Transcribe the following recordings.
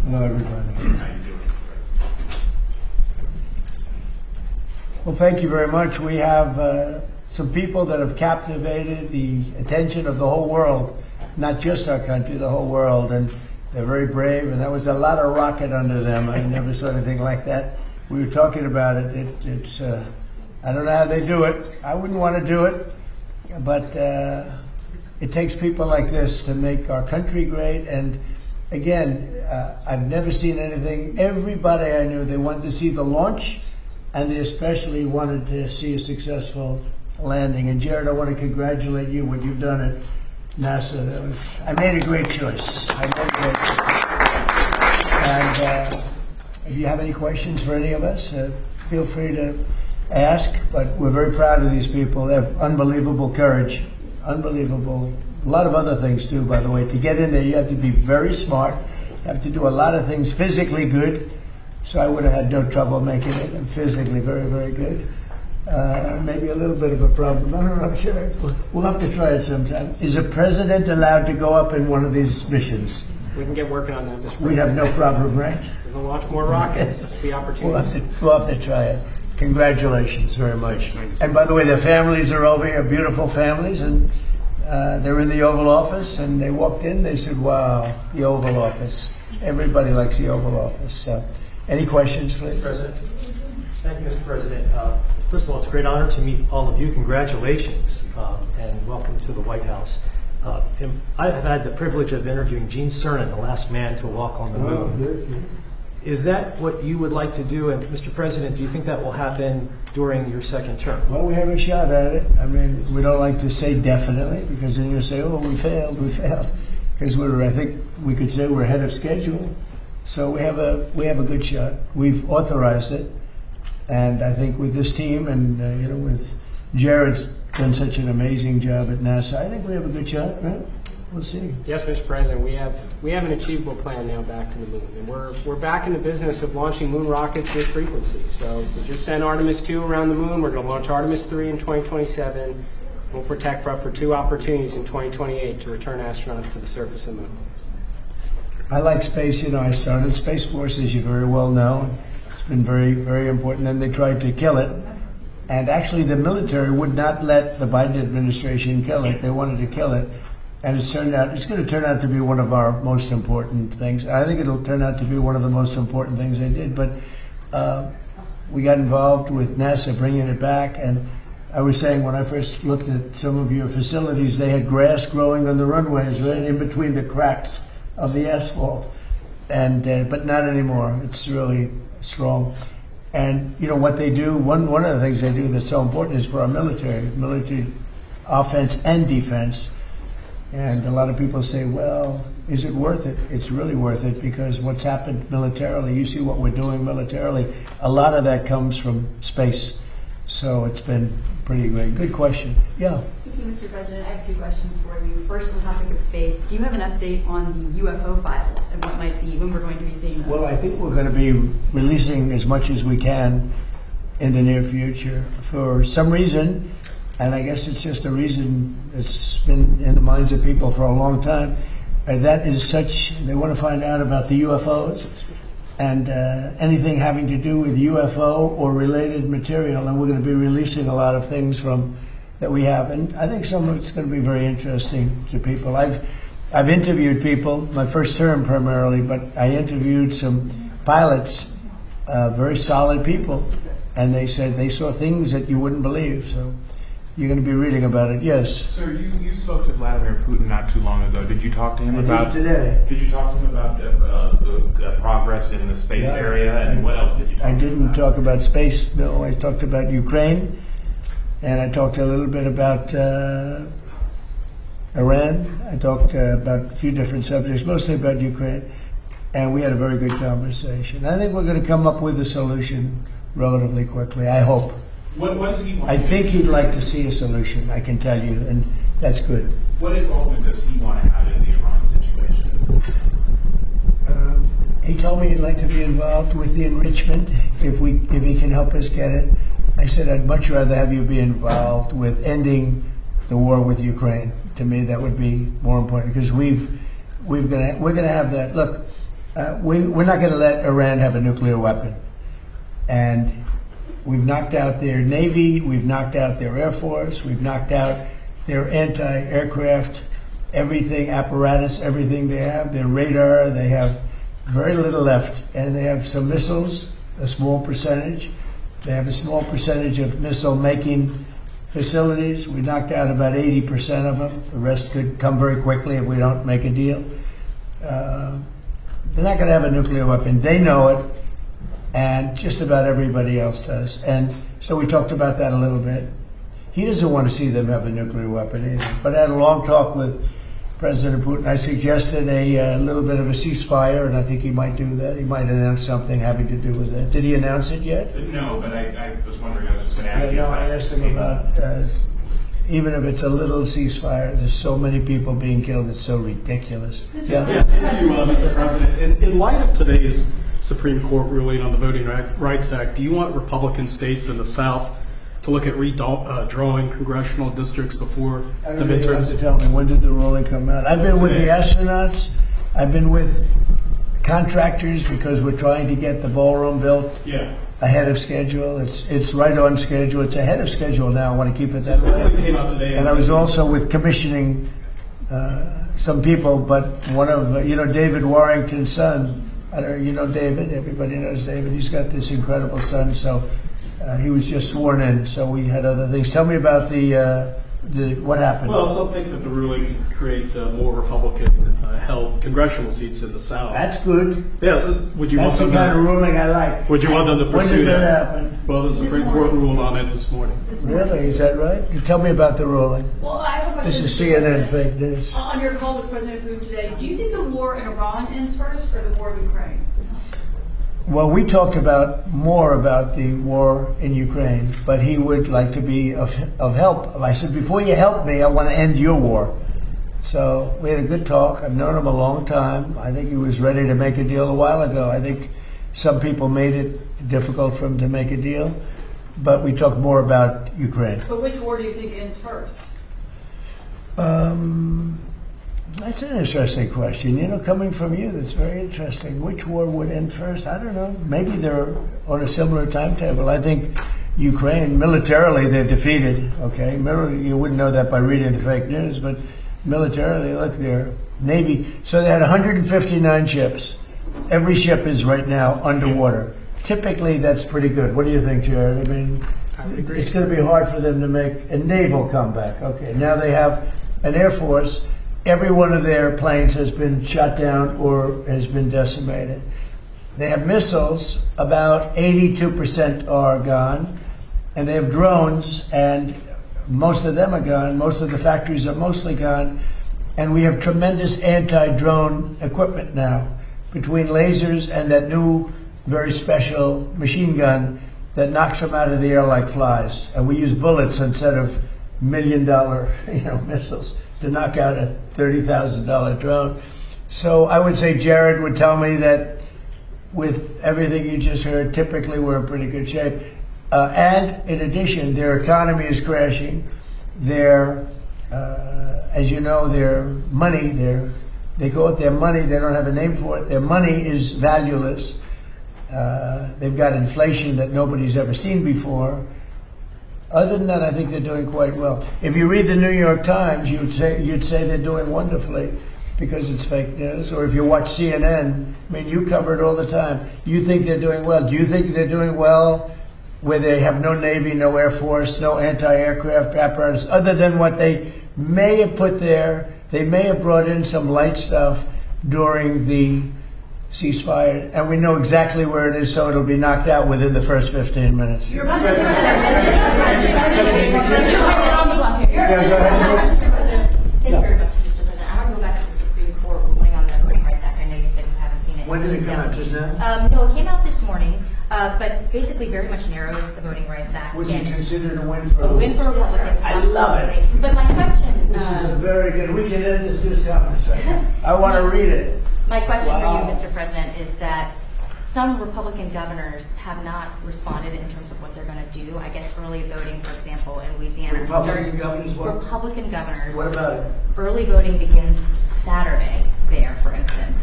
Hello, everybody. Well, thank you very much. We have some people that have captivated the attention of the whole world, not just our country, the whole world, and they're very brave, and that was a lot of rocket under them. I never saw anything like that. We were talking about it. It's I don't know how they do it. I wouldn't want to do it, but it takes people like this to make our country great. And again, I've never seen anything. Everybody I knew, they wanted to see the launch, and they especially wanted to see a successful landing. And Jared, I want to congratulate you, what you've done at NASA. I made a great choice. And if you have any questions for any of us, feel free to ask. But we're very proud of these people. They have unbelievable courage, unbelievable. A lot of other things too, by the way. To get in there, you have to be very smart. You have to do a lot of things physically good. So I would have had no trouble making it. I'm physically very, very good. Maybe a little bit of a problem. I don't know. I'm sure we'll have to try it sometime. Is a president allowed to go up in one of these missions? We can get working on that, Mr. President. We have no problem, right? We're going to launch more rockets. The opportunities. We'll have to try it. Congratulations very much. And by the way, their families are over here, beautiful families, and they're in the Oval Office, and they walked in, they said, wow, the Oval Office. Everybody likes the Oval Office. So, any questions, please? Mr. President. Thank you, Mr. President. First of all, it's a great honor to meet all of you. Congratulations, and welcome to the White House. I have had the privilege of interviewing Gene Cernan, the last man to walk on the moon. Is that what you would like to do? And Mr. President, do you think that will happen during your second term? Well, we have a shot at it. I mean, we don't like to say definitely, because then you say, oh, we failed. Because I think we could say we're ahead of schedule. So we have a good shot. We've authorized it. And I think with this team and, with Jared's done such an amazing job at NASA, I think we have a good shot, right? We'll see. Yes, Mr. President, we have an achievable plan now back to the moon. And we're back in the business of launching moon rockets with frequency. So we just sent Artemis 2 around the moon. We're going to launch Artemis 3 in 2027. We'll protect for 2 opportunities in 2028 to return astronauts to the surface of the moon. I like space. I started Space Force, as you very well know. It's been very, very important. And they tried to kill it. And actually, the military would not let the Biden administration kill it. They wanted to kill it. And it's going to turn out to be one of our most important things. I think it'll turn out to be one of the most important things they did. But we got involved with NASA bringing it back. And I was saying when I first looked at some of your facilities, they had grass growing on the runways right in between the cracks of the asphalt. And but not anymore. It's really strong. And what they do, one of the things they do that's so important is for our military offense and defense. And a lot of people say, well, is it worth it? It's really worth it, because what's happened militarily, you see what we're doing militarily, a lot of that comes from space. So it's been pretty great. Good question. Yeah. Thank you, Mr. President. I have 2 questions for you. First, on the topic of space, do you have an update on the UFO files and when we're going to be seeing those? Well, I think we're going to be releasing as much as we can in the near future. For some reason, and I guess it's just a reason that's been in the minds of people for a long time, that is they want to find out about the UFOs and anything having to do with UFO or related material. And we're going to be releasing a lot of things that we have. And I think some of it's going to be very interesting to people. I've interviewed people, my first term primarily, but I interviewed some pilots, very solid people, and they said they saw things that you wouldn't believe. So you're going to be reading about it. Yes. Sir, you spoke to Vladimir Putin not too long ago. Did you talk to him about today? Did you talk to him about the progress in the space area, and what else did you talk I didn't about? talk about space. No, I talked about Ukraine, and I talked a little bit about Iran. I talked about a few different subjects, mostly about Ukraine, and we had a very good conversation. I think we're going to come up with a solution relatively quickly, I hope. What does he want? I think he'd like to see a solution, I can tell you, and that's good. What involvement does he want to have in the Iran situation? He told me he'd like to be involved with the enrichment if he can help us get it. I said I'd much rather have you be involved with ending the war with Ukraine. To me, that would be more important, because we're going to have that. Look, we're not going to let Iran have a nuclear weapon. And we've knocked out their Navy, we've knocked out their Air Force, we've knocked out their anti-aircraft, everything, apparatus, everything they have, their radar, they have very little left. And they have some missiles, a small percentage. They have a small percentage of missile-making facilities. We knocked out about 80% of them. The rest could come very quickly if we don't make a deal. They're not going to have a nuclear weapon. They know it, and just about everybody else does. And so we talked about that a little bit. He doesn't want to see them have a nuclear weapon either. But I had a long talk with President Putin. I suggested a little bit of a ceasefire, and I think he might do that. He might announce something having to do with that. Did he announce it yet? No, but I was wondering, I was just going to ask you. No, I asked him about, even if it's a little ceasefire, there's so many people being killed, it's so ridiculous. Yeah, thank you, Mr. President. In light of today's Supreme Court ruling on the Voting Rights Act, do you want Republican states in the South to look at redrawing congressional districts before I the don't know, you have midterms? to tell me, when did the ruling come out? I've been with the astronauts, I've been with contractors because we're trying to get the ballroom built Yeah. ahead of schedule. It's right on schedule. It's ahead of schedule now. I want to keep it that The ruling way. came out today. And I was also with commissioning some people, but one of, David Warrington's son, I don't know, you know David, everybody knows David. He's got this incredible son, so he was just sworn in, so we had other things. Tell me about the what happened. Well, some think that the ruling could create more Republican-held congressional seats in the South. That's good. Yeah, would you That's want the them kind of to? ruling I like. Would you want them to When pursue did that that? happen? Well, the Supreme Court ruled on it this morning. Really? Is that right? Tell me about the ruling. Well, I have a question. This is Mr. CNN President. fake news. On your call with President Putin today, do you think the war in Iran ends first or the war in Ukraine? Well, we talked more about the war in Ukraine, but he would like to be of help. I said, before you help me, I want to end your war. So we had a good talk. I've known him a long time. I think he was ready to make a deal a while ago. I think some people made it difficult for him to make a deal, but we talked more about Ukraine. But which war do you think ends first? That's an interesting question. Coming from you, that's very interesting. Which war would end first? I don't know. Maybe they're on a similar timetable. I think Ukraine, militarily, they're defeated. Okay, you wouldn't know that by reading the fake news, but militarily, look, their Navy. So they had 159 ships. Every ship is right now underwater. Typically, that's pretty good. What do you think, Jared? I mean, it's going to be hard for them to make a naval comeback. Okay, now they have an Air Force. Every one of their planes has been shot down or has been decimated. They have missiles, about 82% are gone, and they have drones, and most of them are gone. Most of the factories are mostly gone, and we have tremendous anti-drone equipment now, between lasers and that new, very special machine gun that knocks them out of the air like flies. And we use bullets instead of $1 million, missiles to knock out a $30,000 drone. So I would say Jared would tell me that with everything you just heard, typically we're in pretty good shape. And in addition, their economy is crashing. Their, as you know, their money, they call it their money, they don't have a name for it. Their money is valueless. They've got inflation that nobody's ever seen before. Other than that, I think they're doing quite well. If you read the New York Times, you'd say they're doing wonderfully because it's fake news. Or if you watch CNN, I mean, you cover it all the time. You think they're doing well. Do you think they're doing well where they have no Navy, no Air Force, no anti-aircraft apparatus, other than what they may have put there? They may have brought in some light stuff during the ceasefire, and we know exactly where it is, so it'll be knocked out within the first 15 minutes. Mr. President. Thank you very much, Mr. President. I want to go back to the Supreme Court ruling on the Voting Rights Act. I know you said you haven't seen it. When did it come out, just now? No, it came out this morning, but basically very much narrows the Voting Rights Act. Was it And considered a win for a win for Republicans. I love it. absolutely. But my question, This is a very good, we can end this conversation. I want to read it. my question Wow. for you, Mr. President, is that some Republican governors have not responded in terms of what they're going to do. I guess early voting, for example, in Louisiana Republican governors what? Republican governors. What about it? Early voting begins Saturday there, for instance.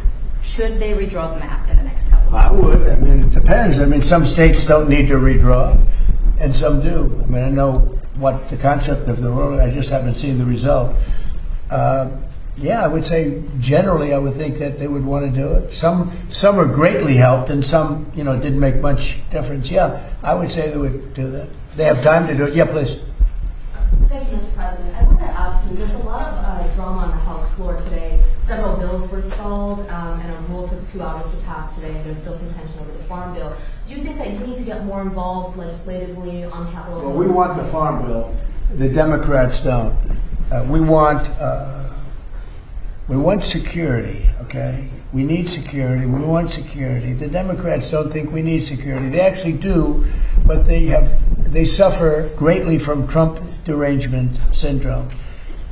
should they redraw the map in the next couple of I months? would. I mean, it depends. I mean, some states don't need to redraw, and some do. I mean, I know what the concept of the rule. I just haven't seen the result. Yeah, I would say generally, I would think that they would want to do it. Some are greatly helped, and some, didn't make much difference. Yeah, I would say they would do that. They have time to do it. Yeah, please. Thank you, Mr. President. I wanted to ask you, there's a lot of drama on the House floor today. Several bills were stalled, and a rule took 2 hours to pass today, and there's still some tension over the farm bill. Do you think that you need to get more involved legislatively on Capitol Hill? Well, we want the farm bill. The Democrats don't. We want security, okay? We need security. We want security. The Democrats don't think we need security. They actually do, but they suffer greatly from Trump derangement syndrome,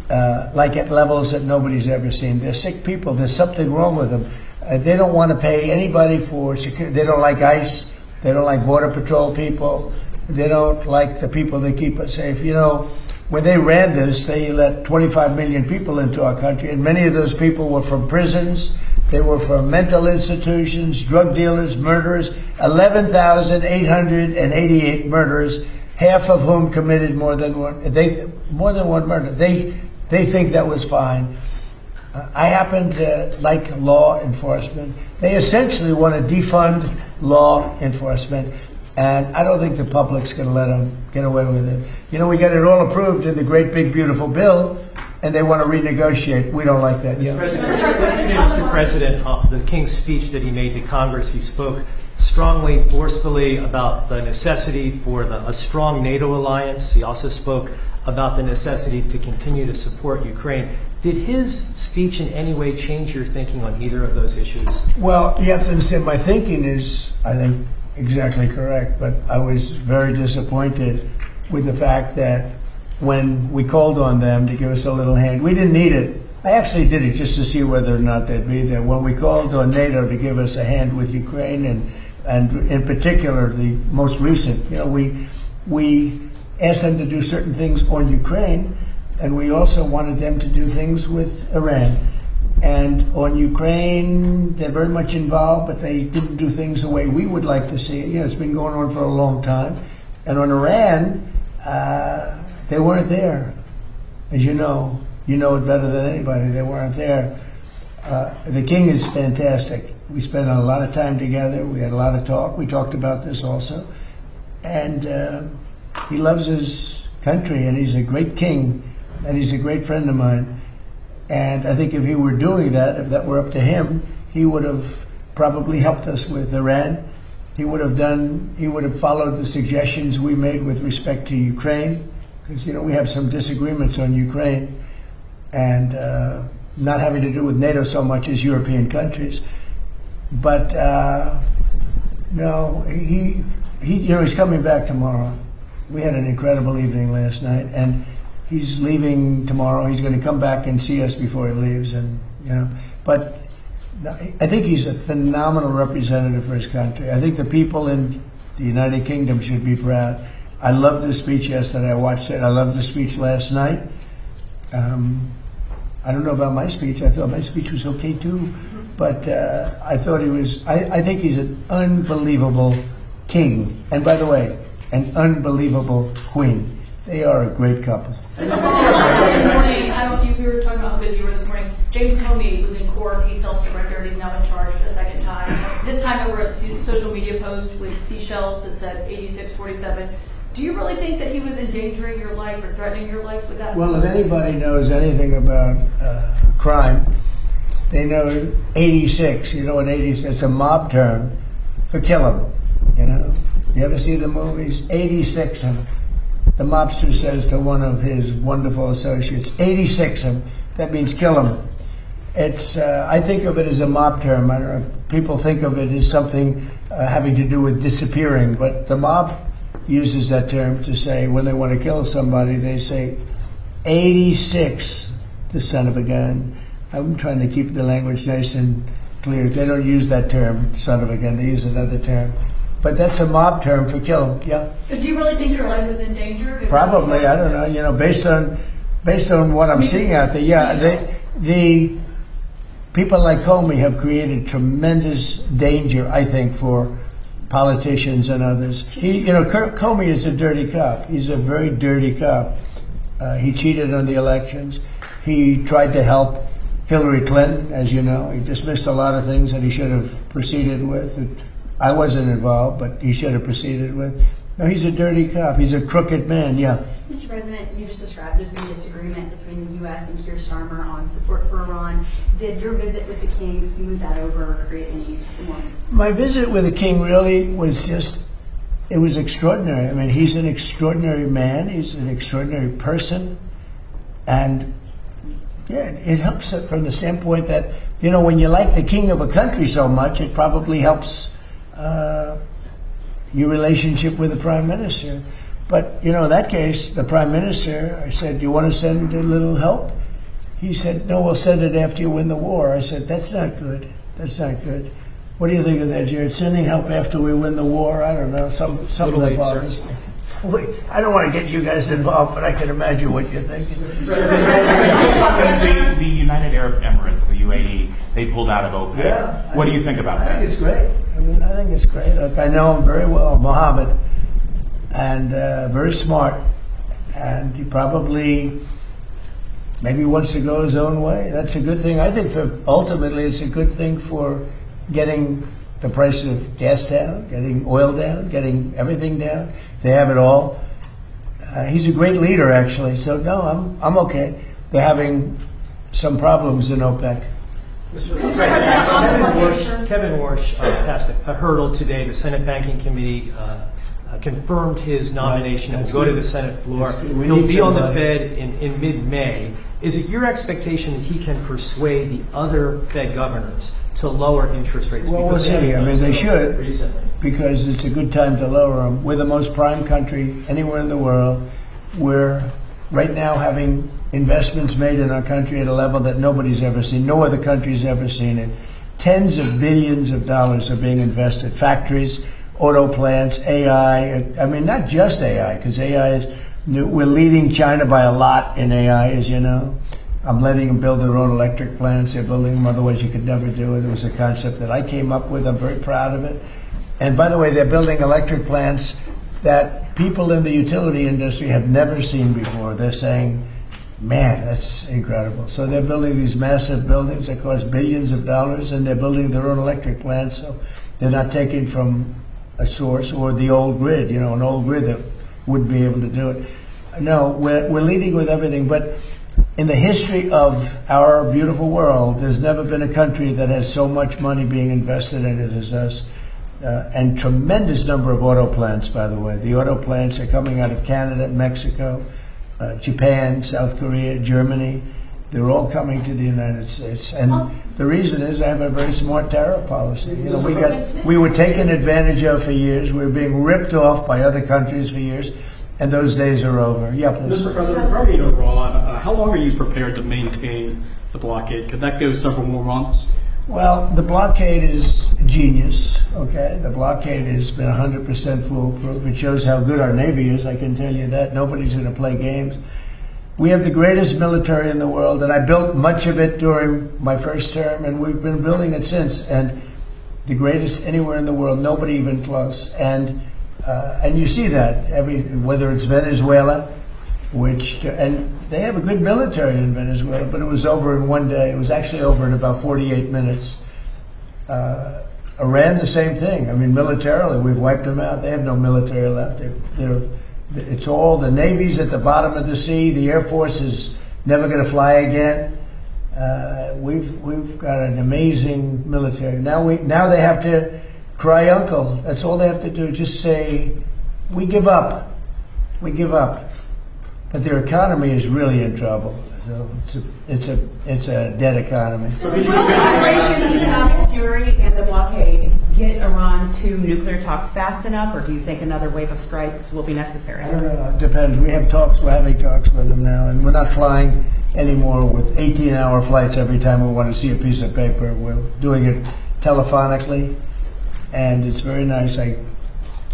like at levels that nobody's ever seen. They're sick people. There's something wrong with them. They don't want to pay anybody for security. They don't like ICE. They don't like Border Patrol people. They don't like the people that keep us safe. When they ran this, they let 25 million people into our country, and many of those people were from prisons. They were from mental institutions, drug dealers, murderers. 11,888 murderers, half of whom committed more than one murder. They think that was fine. I happen to like law enforcement. They essentially want to defund law enforcement. And I don't think the public's going to let them get away with it. We got it all approved in the great big beautiful bill, and they want to renegotiate. We don't like that. Yeah. Mr. President, the King's speech that he made to Congress, he spoke strongly, forcefully about the necessity for a strong NATO alliance. He also spoke about the necessity to continue to support Ukraine. Did his speech in any way change your thinking on either of those issues? Well, you have to understand, my thinking is, I think, exactly correct, but I was very disappointed with the fact that when we called on them to give us a little hand, we didn't need it. I actually did it just to see whether or not they'd be there. When we called on NATO to give us a hand with Ukraine, and in particular the most recent, we asked them to do certain things on Ukraine, and we also wanted them to do things with Iran. And on Ukraine, they're very much involved, but they didn't do things the way we would like to see it. It's been going on for a long time. And on Iran, they weren't there. As you know it better than anybody. They weren't there. The King is fantastic. We spent a lot of time together. We had a lot of talk. We talked about this also. And he loves his country, and he's a great king, and he's a great friend of mine. And I think if he were doing that, if that were up to him, he would have probably helped us with Iran. He would have followed the suggestions we made with respect to Ukraine, because we have some disagreements on Ukraine, and not having to do with NATO so much as European countries. But no, he's coming back tomorrow. We had an incredible evening last night, and he's leaving tomorrow. He's going to come back and see us before he leaves, But I think he's a phenomenal representative for his country. I think the people in the United Kingdom should be proud. I loved the speech yesterday. I watched it. I loved the speech last night. I don't know about my speech. I thought my speech was okay too, but I thought he was. I think he's an unbelievable king, and by the way, an unbelievable queen. They are a great couple. This morning, we were talking about how busy you were this morning. James Comey was in court. He self-surrendered. He's now in charge a second time. This time there was a social media post with seashells that said 8647. Do you really think that he was endangering your life or threatening your life with that? Well, if anybody knows anything about crime, they know 86. You know what 86? It's a mob term for kill 'em. You ever see the movies? 86 of them. The mobster says to one of his wonderful associates, 86 him. That means kill him. It's. I think of it as a mob term. I don't know. People think of it as something having to do with disappearing, but the mob uses that term to say when they want to kill somebody, they say, 86, the son of a gun. I'm trying to keep the language nice and clear. They don't use that term, son of a gun. They use another term. But that's a mob term for kill 'em. Yeah. But do you really think your life was in danger? Probably. I don't know. Based on what I'm seeing out there. Yeah. people like Comey have created tremendous danger, I think, for politicians and others. Comey is a dirty cop. He's a very dirty cop. He cheated on the elections. He tried to help Hillary Clinton, as you know. He dismissed a lot of things that he should have proceeded with. I wasn't involved, but he should have proceeded with. No, he's a dirty cop. He's a crooked man, yeah. Mr. President, you just described there's been disagreement between the U.S. and Keir Starmer on support for Iran. Did your visit with the king smooth that over or create any more? My visit with the king really was it was extraordinary. I mean, he's an extraordinary man. He's an extraordinary person. And, yeah, it helps from the standpoint that, when you like the king of a country so much, it probably helps your relationship with the prime minister. But, in that case, the prime minister, I said, do you want to send a little help? He said, no, we'll send it after you win the war. I said, that's not good. That's not good. What do you think of that, Jared? Sending help after we win the war? I don't know, something that bothers me. I don't want to get you guys involved, but I can imagine what you're thinking. The United Arab Emirates, the UAE, they pulled out of OPEC. Yeah, what do you think about I that? think it's great. I think it's great. Look, I know him very well, Mohammed, and very smart. And he probably maybe wants to go his own way. That's a good thing. I think ultimately it's a good thing for getting the price of gas down, getting oil down, getting everything down. They have it all. He's a great leader, actually. So no, I'm okay. They're having some problems in OPEC. Kevin Warsh passed a hurdle today. The Senate Banking Committee confirmed his nomination. It will go to the Senate floor. He'll be on the Fed in mid-May. Is it your expectation that he can persuade the other Fed governors to lower interest rates? Well, we'll see. I mean, they should, recently, because it's a good time to lower them. We're the most prime country anywhere in the world. We're right now having investments made in our country at a level that nobody's ever seen. No other country's ever seen it. Tens of billions of dollars are being invested. Factories, auto plants, AI. I mean, not just AI, because AI is new. We're leading China by a lot in AI, as you know. I'm letting them build their own electric plants. They're building them, otherwise you could never do it. It was a concept that I came up with. I'm very proud of it. And by the way, they're building electric plants that people in the utility industry have never seen before. They're saying, man, that's incredible. So they're building these massive buildings that cost billions of dollars, and they're building their own electric plants. So they're not taking from a source or the old grid, an old grid that wouldn't be able to do it. No, we're leading with everything. But in the history of our beautiful world, there's never been a country that has so much money being invested in it as us. And tremendous number of auto plants, by the way. The auto plants are coming out of Canada, Mexico, Japan, South Korea, Germany. They're all coming to the United States. And the reason is I have a very smart tariff policy. We were taken advantage of for years. We were being ripped off by other countries for years. And those days are over. Yeah, please. Mr. President, regarding Iran, how long are you prepared to maintain the blockade? Could that go several more months? Well, the blockade is genius, okay? The blockade has been 100% foolproof. It shows how good our Navy is, I can tell you that. Nobody's going to play games. We have the greatest military in the world, and I built much of it during my first term, and we've been building it since. And the greatest anywhere in the world, nobody even close. And you see that, whether it's Venezuela, and they have a good military in Venezuela, but it was over in one day. It was actually over in about 48 minutes. Iran, the same thing. I mean, militarily, we've wiped them out. They have no military left. It's all the Navy's at the bottom of the sea. The Air Force is never going to fly again. We've got an amazing military. Now they have to cry uncle. That's all they have to do. Just say, we give up. We give up. But their economy is really in trouble. So it's a dead economy. So will the Operation Economic Fury and the blockade get Iran to nuclear talks fast enough, or do you think another wave of strikes will be necessary? I don't know. It depends. We're having talks with them now, and we're not flying anymore with 18-hour flights every time we want to see a piece of paper. We're doing it telephonically, and it's very nice. I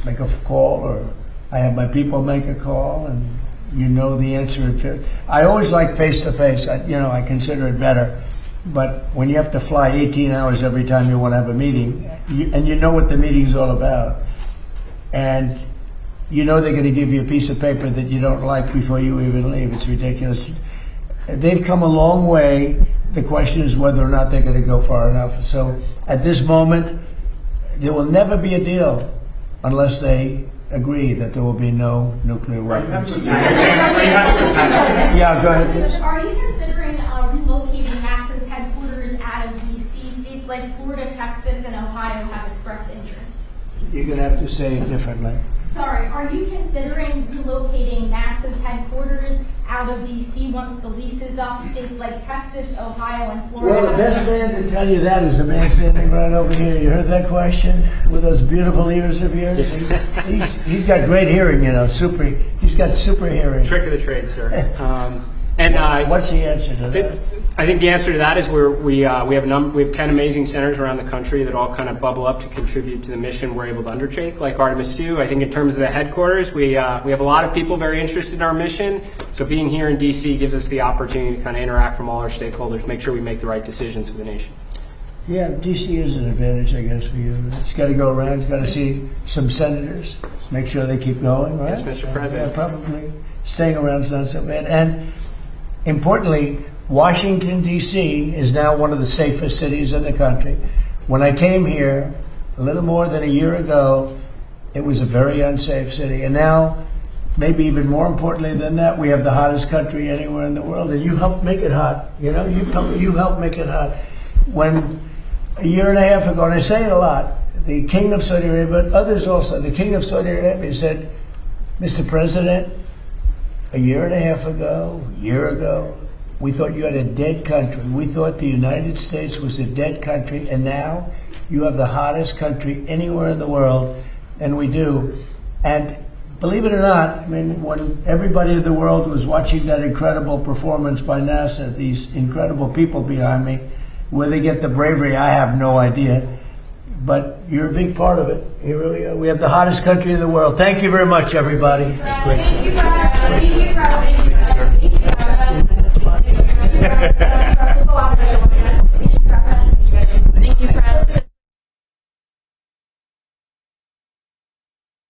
make a call, or I have my people make a call, and you know the answer. I always like face-to-face. I consider it better. But when you have to fly 18 hours every time you want to have a meeting, and you know what the meeting's all about, and you know they're going to give you a piece of paper that you don't like before you even leave, it's ridiculous. They've come a long way. The question is whether or not they're going to go far enough. So at this moment, there will never be a deal unless they agree that there will be no nuclear weapons. Yeah, go ahead. Are you considering relocating NASA's headquarters out of D.C.? States like Florida, Texas, and Ohio have expressed interest. You're going to have to say it differently. Sorry, are you considering relocating NASA's headquarters out of D.C. once the lease is up? States like Texas, Ohio, and Florida. Well, the best man to tell you that is the man standing right over here. You heard that question with those beautiful ears of yours? He's got great hearing, you know. He's got super hearing. Trick of the trade, sir. What's the answer to that? I think the answer to that is we have 10 amazing centers around the country that all kind of bubble up to contribute to the mission we're able to undertake, like Artemis 2. I think in terms of the headquarters, we have a lot of people very interested in our mission. So being here in D.C. gives us the opportunity to kind of interact from all our stakeholders, make sure we make the right decisions for the nation. Yeah, D.C. is an advantage, I guess, for you. It's got to go around. It's got to see some senators, make sure they keep going, right? Yes, Mr. President. Yeah, probably staying around is not so bad. And importantly, Washington, D.C. is now one of the safest cities in the country. When I came here a little more than a year ago, it was a very unsafe city. And now, maybe even more importantly than that, we have the hottest country anywhere in the world. And you helped make it hot. You know, you helped make it hot. When a year and a half ago, and I say it a lot, the King of Saudi Arabia, but others also, the King of Saudi Arabia said, Mr. President, a year and a half ago, we thought you had a dead country. We thought the United States was a dead country, and now you have the hottest country anywhere in the world, and we do. And believe it or not, I mean, when everybody in the world was watching that incredible performance by NASA, these incredible people behind me, where they get the bravery, I have no idea. But you're a big part of it. You really are. We have the hottest country in the world. Thank you very much, everybody. Thank you, Brad.